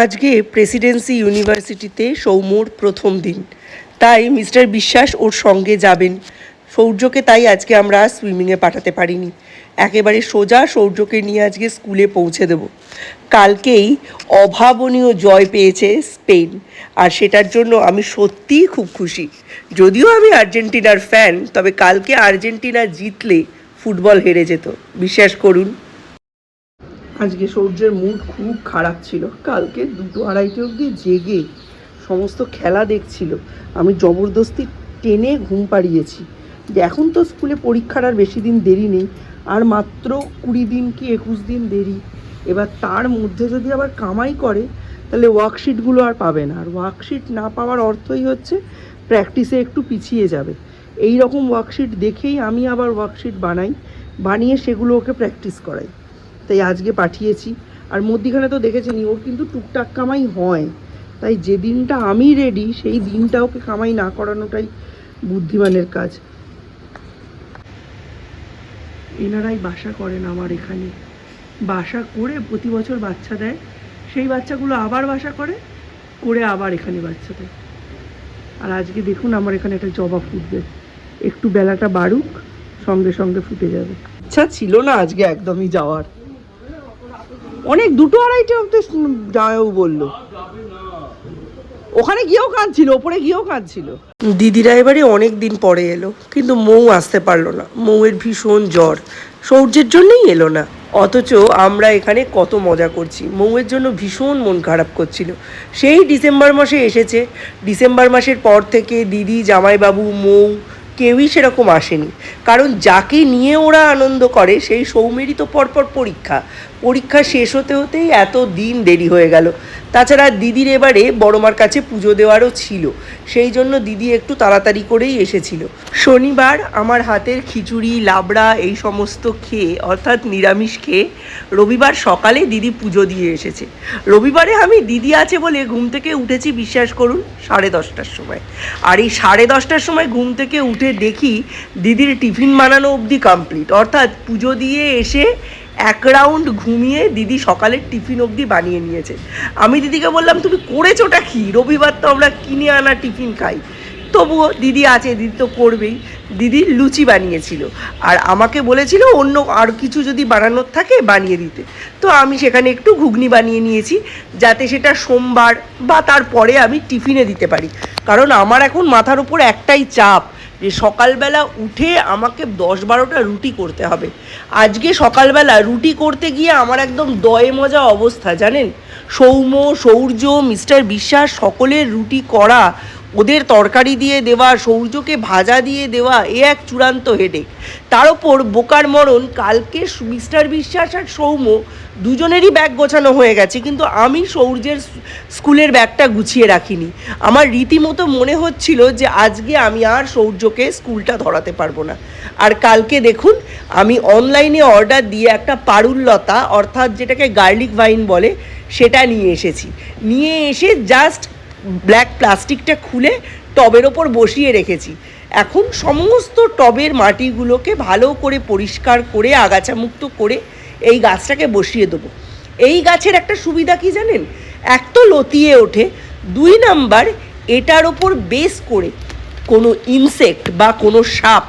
আজকে প্রেসিডেন্সি ইউনিভার্সিটিতে সৌম্যর প্রথম দিন, তাই মিস্টার বিশ্বাস ওর সঙ্গে যাবেন। সৌর্যকে তাই আজকে আমরা সুইমিংয়ে পাঠাতে পারিনি, একেবারে সোজা সৌর্যকে নিয়ে আজকে স্কুলে পৌঁছে দেব। কালকেই অভাবনীয় জয় পেয়েছে স্পেন, আর সেটার জন্য আমি সত্যিই খুব খুশি। যদিও আমি আর্জেন্টিনার ফ্যান, তবে কালকে আর্জেন্টিনা জিতলে ফুটবল হেরে যেত, বিশ্বাস করুন। আজকে সূর্যের মুড খুব খারাপ ছিল। কালকে 2-2:30 অবধি জেগে সমস্ত খেলা দেখছিল। আমি জবরদস্তি টেনে ঘুম পাড়িয়েছি। এখন তো স্কুলে পরীক্ষার আর বেশি দিন দেরি নেই, আর মাত্র 20 দিন কি 21 দিন দেরি। এবার তার মধ্যে যদি আবার কামাই করে, তাহলে ওয়ার্কশিটগুলো আর পাবে না। আর ওয়ার্কশিট না পাওয়ার অর্থই হচ্ছে প্র্যাকটিসে একটু পিছিয়ে যাবে। এই রকম ওয়ার্কশিট দেখেই আমি আবার ওয়ার্কশিট বানিয়ে সেগুলো ওকে প্র্যাকটিস করাই। তাই আজকে পাঠিয়েছি। আর মধ্যিখানে তো দেখেছেনই, ওর কিন্তু টুকটাক কামাই হয়। তাই যে দিনটা আমি রেডি, সেই দিনটা ওকে কামাই না করানোটাই বুদ্ধিমানের কাজ। এনারাই বাসা করেন আমার এখানে, বাসা করে প্রতি বছর বাচ্চা দেয়। সেই বাচ্চাগুলো আবার বাসা করে আবার এখানে বাচ্চা দেয়। আর আজকে দেখুন আমার এখানে একটা জবা ফুটবে, একটু বেলাটা বাড়ুক, সঙ্গে সঙ্গে ফুটে যাবে। ইচ্ছা ছিল না আজকে একদমই যাওয়ার। অনেক 2-2:30 অব্দি জামাইবাবু বললো। ওখানে গিয়েও কাঁদছিল, ওপরে গিয়েও কাঁদছিল। দিদিরা এবারে অনেক দিন পরে এলো, কিন্তু মৌ আসতে পারলো না। মৌয়ের ভীষণ জ্বর, সূর্যের জন্যই এলো না। অথচ আমরা এখানে কত মজা করছি। মৌয়ের জন্য ভীষণ মন খারাপ করছিল। সেই ডিসেম্বর মাসে এসেছে, ডিসেম্বর মাসের পর থেকে দিদি, জামাইবাবু, মৌ কেউই সেরকম আসেনি। কারণ যাকে নিয়ে ওরা আনন্দ করে সেই সৌমেরই তো পরপর পরীক্ষা শেষ হতে হতেই এত দিন দেরি হয়ে গেল। তাছাড়া দিদির এবারে বড়মার কাছে পুজো দেওয়ারও ছিল, সেই জন্য দিদি একটু তাড়াতাড়ি করেই এসেছিল। শনিবার আমার হাতের খিচুড়ি, লাবড়া এই সমস্ত খেয়ে, অর্থাৎ নিরামিষ খেয়ে, রবিবার সকালে দিদি পুজো দিয়ে এসেছে। রবিবারে আমি দিদি আছে বলে ঘুম থেকে উঠেছি, বিশ্বাস করুন, 10:30টার সময়। আর এই 10:30টার সময় ঘুম থেকে উঠে দেখি দিদির টিফিন বানানো অবধি কমপ্লিট। অর্থাৎ পুজো দিয়ে এসে 1 রাউন্ড ঘুমিয়ে দিদি সকালের টিফিন অবধি বানিয়ে নিয়েছে। আমি দিদিকে বললাম, তুমি করেছোটা কি? রবিবার তো আমরা কিনে আনা টিফিন খাই। তবুও দিদি আছে, দিদি তো করবেই। দিদি লুচি বানিয়েছিল, আর আমাকে বলেছিল অন্য আর কিছু যদি বানানোর থাকে বানিয়ে দিতে। তো আমি সেখানে একটু ঘুগনি বানিয়ে নিয়েছি, যাতে সেটা সোমবার বা তারপরে আমি টিফিনে দিতে পারি। কারণ আমার এখন মাথার উপর একটাই চাপ, যে সকালবেলা উঠে আমাকে 10-12টা রুটি করতে হবে। আজকে সকালবেলা রুটি করতে গিয়ে আমার একদম দয়ে মজা অবস্থা, জানেন। সৌম্য, সৌর্য, মিস্টার বিশ্বাস সকলের রুটি করা, ওদের তরকারি দিয়ে দেওয়া, সৌর্যকে ভাজা দিয়ে দেওয়া, এ এক চূড়ান্ত হেডেক। তার ওপর বোকার মরণ, কালকে মিস্টার বিশ্বাস আর সৌম্য দুজনেরই ব্যাগ গোছানো হয়ে গেছে, কিন্তু আমি সৌর্যের স্কুলের ব্যাগটা গুছিয়ে রাখিনি। আমার রীতিমতো মনে হচ্ছিল যে আজকে আমি আর সৌর্যকে স্কুলটা ধরাতে পারবো না। আর কালকে দেখুন, আমি অনলাইনে অর্ডার দিয়ে একটা পারুললতা, অর্থাৎ যেটাকে গার্লিক ভাইন বলে, সেটা নিয়ে এসে জাস্ট ব্ল্যাক প্লাস্টিকটা খুলে টবের ওপর বসিয়ে রেখেছি। এখন সমস্ত টবের মাটিগুলোকে ভালো করে পরিষ্কার করে আগাছামুক্ত করে এই গাছটাকে বসিয়ে দেবো। এই গাছের একটা সুবিধা কি জানেন? এক তো লতিয়ে ওঠে, 2 নাম্বার এটার ওপর বেস করে কোনো ইনসেক্ট বা কোনো সাপ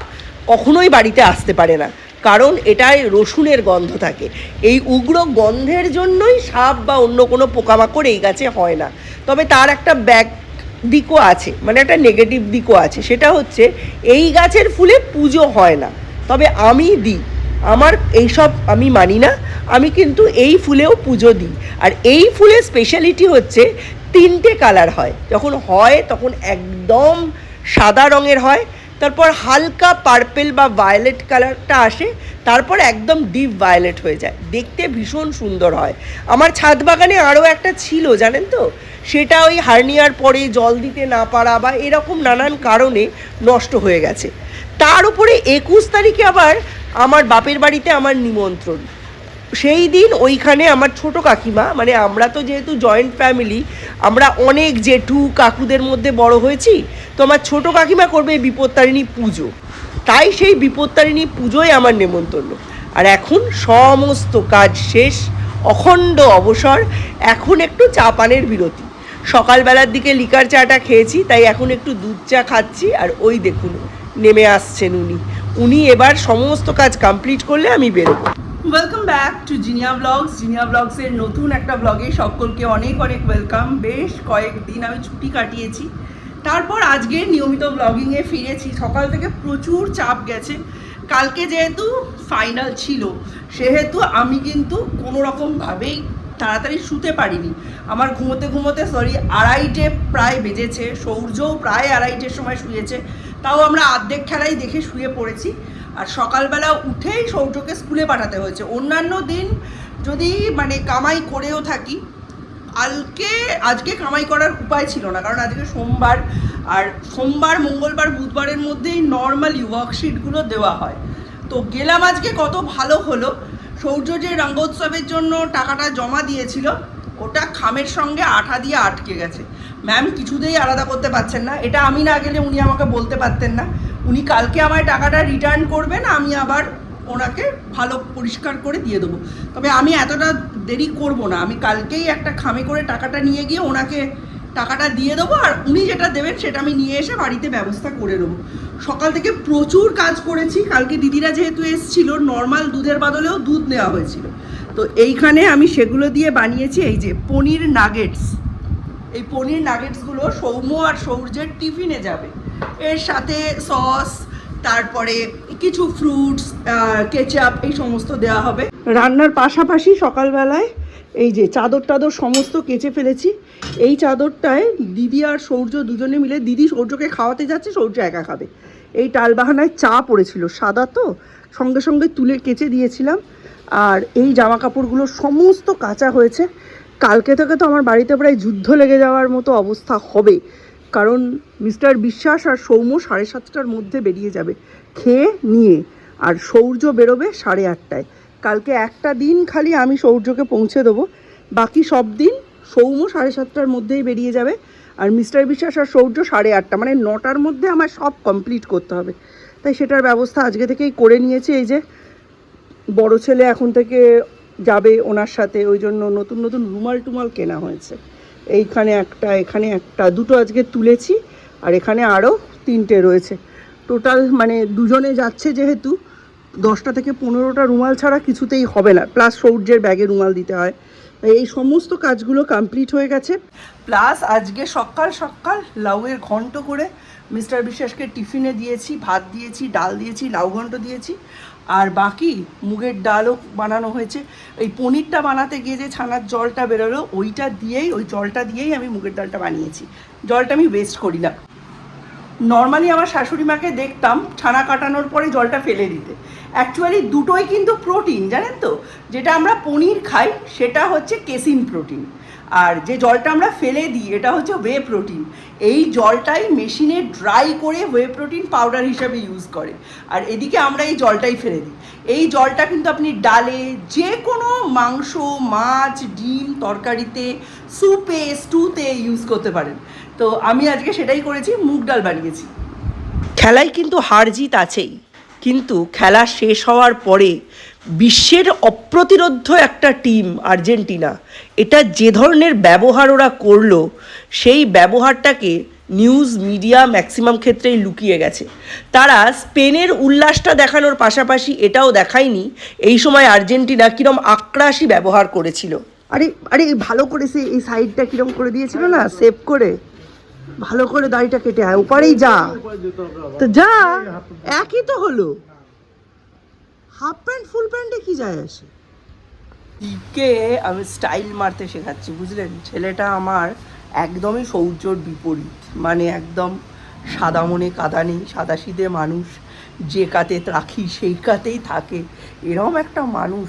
কখনোই বাড়িতে আসতে পারে না, কারণ এটায় রসুনের গন্ধ থাকে। এই উগ্র গন্ধের জন্যই সাপ বা অন্য কোনো পোকামাকড় এই গাছে হয় না। তবে তার একটা ব্যাক দিকও আছে, মানে একটা নেগেটিভ দিকও আছে। সেটা হচ্ছে এই গাছের ফুলে পুজো হয় না, তবে আমি দিই। আমার এইসব আমি মানি না, আমি কিন্তু এই ফুলেও পুজো দিই। আর এই ফুলের স্পেশালিটি হচ্ছে 3টে কালার হয়। যখন হয় তখন একদম সাদা রঙের হয়, তারপর হালকা পার্পেল বা ভায়োলেট কালারটা আসে, তারপর একদম ডিপ ভায়োলেট হয়ে যায়, দেখতে ভীষণ সুন্দর হয়। আমার ছাদ বাগানে আরও একটা ছিল, জানেন তো, সেটা ওই হার্নিয়ার পরে জল দিতে না পারা বা এরকম নানান কারণে নষ্ট হয়ে গেছে। তার উপরে 21 তারিখে আবার আমার বাপের বাড়িতে আমার নিমন্ত্রণ। সেই দিন ওইখানে আমার ছোট কাকিমা, মানে আমরা তো যেহেতু জয়েন্ট ফ্যামিলি, আমরা অনেক জেঠু কাকুদের মধ্যে বড় হয়েছি, তো আমার ছোট কাকিমা করবে বিপত্তারিণী পুজো। তাই সেই বিপত্তারিণী পুজোয় আমার নেমন্তন্ন। আর এখন সমস্ত কাজ শেষ, অখণ্ড অবসর। এখন একটু চা পানের বিরতি। সকালবেলার দিকে লিকার চাটা খেয়েছি, তাই এখন একটু দুধ চা খাচ্ছি। আর ওই দেখুন নেমে আসছেন উনি এবার সমস্ত কাজ কমপ্লিট করলে আমি বেরোবো। Welcome back to Jinia blogs. Jinia ব্লগসের নতুন একটা ব্লগে সকলকে অনেক অনেক ওয়েলকাম। বেশ কয়েকদিন আমি ছুটি কাটিয়েছি, তারপর আজকে নিয়মিত ব্লগিংয়ে ফিরেছি। সকাল থেকে প্রচুর চাপ গেছে। কালকে যেহেতু ফাইনাল ছিল, সেহেতু আমি কিন্তু কোনো রকমভাবেই তাড়াতাড়ি শুতে পারিনি। আমার ঘুমোতে ঘুমোতে আড়াইটে প্রায় বেজেছে। সৌর্যও প্রায় আড়াইটের সময় শুয়েছে, তাও আমরা অর্ধেক খেলাই দেখে শুয়ে পড়েছি। আর সকালবেলা উঠেই সৌর্যকে স্কুলে পাঠাতে হয়েছে। অন্যান্য দিন যদি কামাই করেও থাকি, আজকে কামাই করার উপায় ছিল না, কারণ আজকে সোমবার, আর সোমবার মঙ্গলবার বুধবারের মধ্যেই নর্মালি ওয়ার্কশিটগুলো দেওয়া হয়। তো গেলাম আজকে, কত ভালো হলো। সৌর্য যে রঙ্গোৎসবের জন্য টাকাটা জমা দিয়েছিল, ওটা খামের সঙ্গে আঠা দিয়ে আটকে গেছে। ম্যাম কিছুতেই আলাদা করতে পারছেন না। এটা আমি না গেলে উনি আমাকে বলতে পারতেন না। উনি কালকে আমায় টাকাটা রিটার্ন করবেন, আমি আবার ওনাকে ভালো পরিষ্কার করে দিয়ে দেবো। তবে আমি এতটা দেরি করব না, আমি কালকেই একটা খামে করে টাকাটা নিয়ে গিয়ে ওনাকে টাকাটা দিয়ে দেবো। আর উনি যেটা দেবেন সেটা আমি নিয়ে এসে বাড়িতে ব্যবস্থা করে দেবো। সকাল থেকে প্রচুর কাজ করেছি। কালকে দিদিরা যেহেতু এসেছিল, নর্মাল দুধের বদলেও দুধ নেওয়া হয়েছিল। তো এইখানে আমি সেগুলো দিয়ে বানিয়েছি এই যে পনির নাগেটস। এই পনির নাগেটসগুলো সৌম্য আর সৌর্যের টিফিনে যাবে। এর সাথে সস, তারপরে কিছু ফ্রুটস, কেচাপ, এই সমস্ত দেওয়া হবে। রান্নার পাশাপাশি সকালবেলায় এই যে চাদর টাদর সমস্ত কেচে ফেলেছি। এই চাদরটায় দিদি আর সৌর্য দুজনে মিলে, দিদি সৌর্যকে খাওয়াতে যাচ্ছে, সৌর্য একা খাবে। এই টালবাহানায় চা পড়েছিল, সাদা তো, সঙ্গে সঙ্গে তুলে কেচে দিয়েছিলাম। আর এই জামা কাপড়গুলো সমস্ত কাচা হয়েছে। কালকে থেকে তো আমার বাড়িতে প্রায় যুদ্ধ লেগে যাওয়ার মতো অবস্থা হবে, কারণ মিস্টার বিশ্বাস আর সৌম্য 7:30টার মধ্যে বেরিয়ে যাবে খেয়ে নিয়ে, আর সৌর্য বেরোবে 8:30টায়। কালকে একটা দিন খালি আমি সৌর্যকে পৌঁছে দেবো, বাকি সব দিন সৌম্য 7:30টার মধ্যেই বেরিয়ে যাবে। আর মিস্টার বিশ্বাস আর সৌর্য 8:30, 9টার মধ্যে আমার সব কমপ্লিট করতে হবে। তাই সেটার ব্যবস্থা আজকে থেকেই করে নিয়েছি। এই যে বড় ছেলে এখন থেকে যাবে ওনার সাথে, ওই জন্য নতুন নতুন রুমাল টুমাল কেনা হয়েছে। এইখানে একটা, এখানে একটা, দুটো আজকে তুলেছি, আর এখানে আরও 3টে রয়েছে। টোটাল দুজনে যাচ্ছে যেহেতু 10টা থেকে 15টা রুমাল ছাড়া কিছুতেই হবে না, প্লাস সৌর্যের ব্যাগে রুমাল দিতে হয়। এই সমস্ত কাজগুলো কমপ্লিট হয়ে গেছে। প্লাস আজকে সকাল সকাল লাউয়ের ঘন্ট করে মিস্টার বিশ্বাসকে টিফিনে দিয়েছি। ভাত দিয়েছি, ডাল দিয়েছি, লাউ ঘন্ট দিয়েছি, আর বাকি মুগের ডালও বানানো হয়েছে। এই পনিরটা বানাতে গিয়ে যে ছানার জলটা বেরোলো, ওই জলটা দিয়েই আমি মুগের ডালটা বানিয়েছি। জলটা আমি ওয়েস্ট করি না। নর্মালি আমার শাশুড়ি মাকে দেখতাম ছানা কাটানোর পরে জলটা ফেলে দিতে। অ্যাকচুয়ালি দুটোই কিন্তু প্রোটিন, জানেন তো। যেটা আমরা পনির খাই সেটা হচ্ছে কেসিন প্রোটিন, আর যে জলটা আমরা ফেলে দিই এটা হচ্ছে ওয়ে প্রোটিন। এই জলটাই মেশিনে ড্রাই করে ওয়ে প্রোটিন পাউডার হিসাবে ইউজ করে, আর এদিকে আমরা এই জলটাই ফেলে দিই। এই জলটা কিন্তু আপনি ডালে, যে কোনো মাংস, মাছ, ডিম, তরকারিতে, স্যুপে, স্টুতে ইউজ করতে পারেন। তো আমি আজকে সেটাই করেছি, মুগ ডাল বানিয়েছি। খেলায় কিন্তু হার জিত আছেই, কিন্তু খেলা শেষ হওয়ার পরে বিশ্বের অপ্রতিরোধ্য একটা টিম আর্জেন্টিনা, এটা যে ধরনের ব্যবহার ওরা করলো, সেই ব্যবহারটাকে নিউজ মিডিয়া ম্যাক্সিমাম ক্ষেত্রেই লুকিয়ে গেছে। তারা স্পেনের উল্লাসটা দেখানোর পাশাপাশি এটাও দেখায়নি এই সময় আর্জেন্টিনা কীরকম আক্রাসী ব্যবহার করেছিল। আরে আরে ভালো করেছে, এই সাইডটা কীরকম করে দিয়েছিল না, সেভ করে ভালো করে দাড়িটা কেটে আয়, ওপারেই যা। তো যা, একই তো হলো। হাফ প্যান্ট ফুল প্যান্টে কি যায় আসে? কে আমি স্টাইল মারতে শেখাচ্ছি, বুঝলেন। ছেলেটা আমার একদমই সৌর্যর বিপরীত, একদম সাদা মনে কাদা নেই, সাদাসিধে মানুষ, যে কাতে রাখি সেই কাতেই থাকে, এরকম একটা মানুষ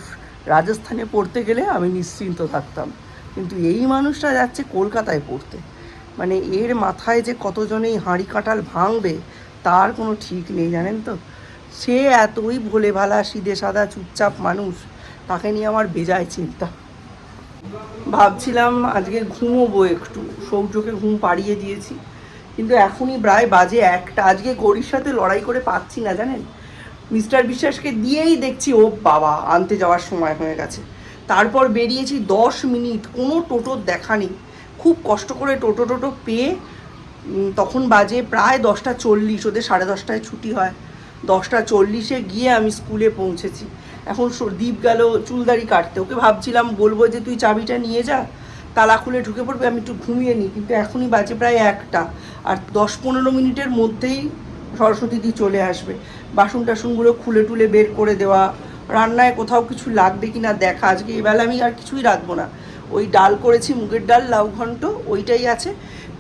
রাজস্থানে পড়তে গেলে আমি নিশ্চিন্ত থাকতাম। কিন্তু এই মানুষটা যাচ্ছে কলকাতায় পড়তে, এর মাথায় যে কতজনেই হাঁড়ি কাঁঠাল ভাঙবে তার কোনো ঠিক নেই, জানেন তো। সে এতই ভোলে ভালা, সিধে সাদা, চুপচাপ মানুষ, তাকে নিয়ে আমার বেজায় চিন্তা। ভাবছিলাম আজকে ঘুমোবো একটু, সৌর্যকে ঘুম পাড়িয়ে দিয়েছি, কিন্তু এখনই প্রায় বাজে 1টা। আজকে গড়ির সাথে লড়াই করে পাচ্ছি না, জানেন। মিস্টার বিশ্বাসকে দিয়েই দেখছি ও বাবা আনতে যাওয়ার সময় হয়ে গেছে। তারপর বেরিয়েছি 10 মিনিট, কোনো টোটোর দেখা নেই, খুব কষ্ট করে টোটো পেয়ে তখন বাজে প্রায় 10টা 40, ওদের 10:30টায় ছুটি হয়। 10টা 40-এ গিয়ে আমি স্কুলে পৌঁছেছি। এখন দীপ গেল চুলদারি কাটতে, ওকে ভাবছিলাম বলবো যে তুই চাবিটা নিয়ে যা, তালা খুলে ঢুকে পড়বে, আমি একটু ঘুমিয়ে নিই, কিন্তু এখনই বাজে প্রায় 1টা, আর 10-15 মিনিটের মধ্যেই সরস্বতী দি চলে আসবে। বাসন টাসনগুলো খুলে টুলে বের করে দেওয়া, রান্নায় কোথাও কিছু লাগবে কি না দেখা। আজকে এবেলা আমি আর কিছুই রাখবো না, ওই ডাল করেছি, মুগের ডাল, লাউ ঘন্ট, ওইটাই আছে।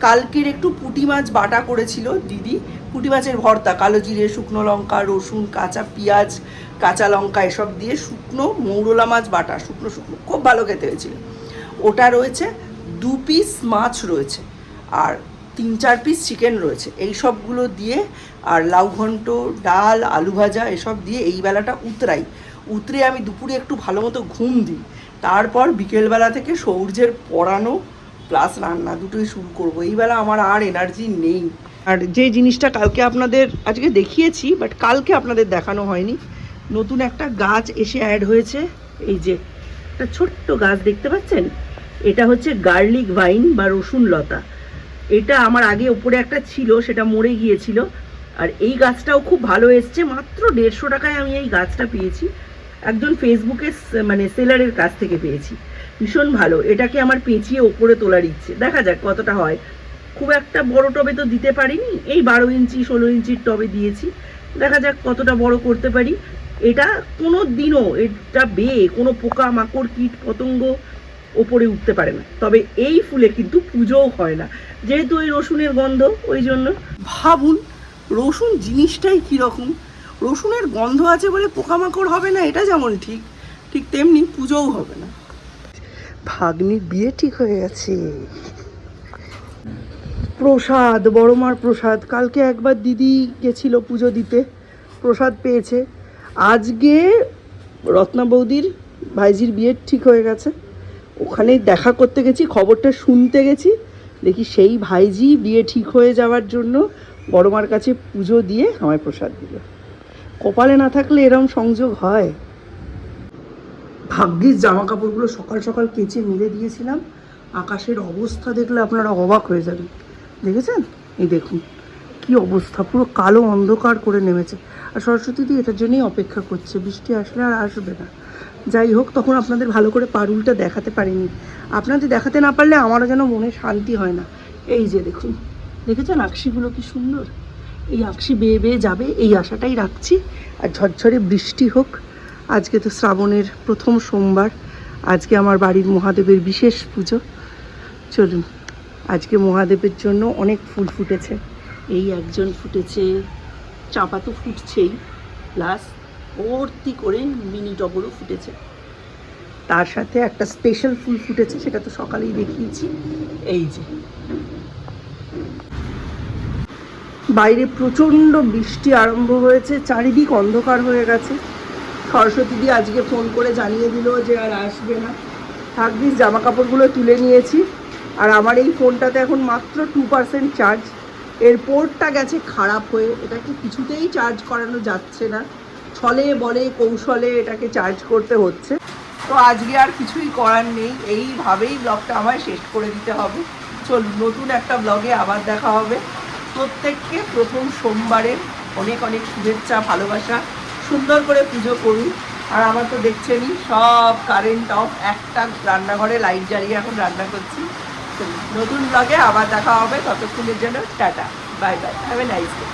কালকের একটু পুঁটি মাছ বাটা করেছিল দিদি, পুঁটি মাছের ভর্তা, কালো জিরে, শুকনো লঙ্কা, রসুন, কাঁচা পেঁয়াজ, কাঁচা লঙ্কা এসব দিয়ে শুকনো মৌরলা মাছ বাটা, শুকনো খুব ভালো খেতে হয়েছিল। ওটা রয়েছে, 2 পিস মাছ রয়েছে, আর 3-4 পিস চিকেন রয়েছে। এই সবগুলো দিয়ে আর লাউ ঘন্ট, ডাল, আলু ভাজা এসব দিয়ে এই বেলাটা উতরে আমি দুপুরে একটু ভালো মতো ঘুম দিই, তারপর বিকেলবেলা থেকে সূর্যের পড়ানো প্লাস রান্না দুটোই শুরু করবো। এই বেলা আমার আর এনার্জি নেই। আর যে জিনিসটা কালকে আপনাদের আজকে দেখিয়েছি, বাট কালকে আপনাদের দেখানো হয়নি, নতুন একটা গাছ এসে অ্যাড হয়েছে। এই যে একটা ছোট্ট গাছ দেখতে পাচ্ছেন, এটা হচ্ছে গার্লিক ভাইন বা রসুন লতা। এটা আমার আগে ওপরে একটা ছিল, সেটা মরে গিয়েছিল। আর এই গাছটাও খুব ভালো এসছে, মাত্র 150 টাকায় আমি এই গাছটা পেয়েছি, একজন ফেসবুকে মানে সেলারের কাছ থেকে পেয়েছি। ভীষণ ভালো, এটাকে আমার পেঁচিয়ে ওপরে তোলার ইচ্ছে, দেখা যাক কতটা হয়। খুব একটা বড় টবে তো দিতে পারিনি, এই 12 ইঞ্চি 16 ইঞ্চির টবে দিয়েছি, দেখা যাক কতটা বড় করতে পারি। এটা কোনো দিনও এটা বেয়ে কোনো পোকা মাকড় কীট পতঙ্গ ওপরে উঠতে পারে না। তবে এই ফুলে কিন্তু পুজোও হয় না, যেহেতু ওই রসুনের গন্ধ, ওই জন্য। ভাবুন রসুন জিনিসটাই কীরকম, রসুনের গন্ধ আছে বলে পোকামাকড় হবে না, এটা যেমন ঠিক, ঠিক তেমনি পুজোও হবে না। ভাগ্নির বিয়ে ঠিক হয়ে গেছে। প্রসাদ, বড় মার প্রসাদ, কালকে একবার দিদি গেছিল পুজো দিতে, প্রসাদ পেয়েছে। আজকে রত্না বৌদির ভাইজির বিয়ে ঠিক হয়ে গেছে, ওখানেই দেখা করতে গেছি, খবরটা শুনতে গেছি, দেখি সেই ভাইজি বিয়ে ঠিক হয়ে যাওয়ার জন্য বড় মার কাছে পুজো দিয়ে আমায় প্রসাদ দিল। কপালে না থাকলে এরম সংযোগ হয়। ভাগ্যিস জামা কাপড়গুলো সকাল সকাল কেচে মেলে দিয়েছিলাম। আকাশের অবস্থা দেখলে আপনারা অবাক হয়ে যাবেন। দেখেছেন? এই দেখুন কি অবস্থা, পুরো কালো অন্ধকার করে নেমেছে। আর সরস্বতী দি এটার জন্যই অপেক্ষা করছে, বৃষ্টি আসলে আর আসবে না। যাই হোক, তখন আপনাদের ভালো করে পারুলটা দেখাতে পারিনি। আপনাদের দেখাতে না পারলে আমারও যেন মনে শান্তি হয় না। এই যে দেখুন, দেখেছেন আকশিগুলো কি সুন্দর, এই আকশি বেয়ে বেয়ে যাবে এই আশাটাই রাখছি। আর ঝরঝরে বৃষ্টি হোক। আজকে তো শ্রাবণের প্রথম সোমবার, আজকে আমার বাড়ির মহাদেবের বিশেষ পুজো। চলুন, আজকে মহাদেবের জন্য অনেক ফুল ফুটেছে, এই একজন ফুটেছে, চাঁপা তো ফুটছেই, প্লাস ভর্তি করে মিনি টগরও ফুটেছে, তার সাথে একটা স্পেশাল ফুল ফুটেছে, সেটা তো সকালেই দেখিয়েছি। এই যে বাইরে প্রচণ্ড বৃষ্টি আরম্ভ হয়েছে, চারিদিক অন্ধকার হয়ে গেছে। সরস্বতী দি আজকে ফোন করে জানিয়ে দিল যে আর আসবে না। ভাগ্যিস জামা কাপড়গুলো তুলে নিয়েছি। আর আমার এই ফোনটাতে এখন মাত্র 2% চার্জ, এর পোর্টটা গেছে খারাপ হয়ে, এটাকে কিছুতেই চার্জ করানো যাচ্ছে না, ছলে বলে কৌশলে এটাকে চার্জ করতে হচ্ছে। তো আজকে আর কিছুই করার নেই, এইভাবেই ব্লগটা আমায় শেষ করে দিতে হবে। চলুন, নতুন একটা ব্লগে আবার দেখা হবে। প্রত্যেককে প্রথম সোমবারের অনেক অনেক শুভেচ্ছা, ভালোবাসা। সুন্দর করে পুজো করুন। আর আমার তো দেখছেনই সব কারেন্ট অফ, একটা রান্নাঘরে লাইট জ্বালিয়ে এখন রান্না করছি। নতুন ব্লগে আবার দেখা হবে, ততক্ষণের জন্য tata, bye bye, have a nice day.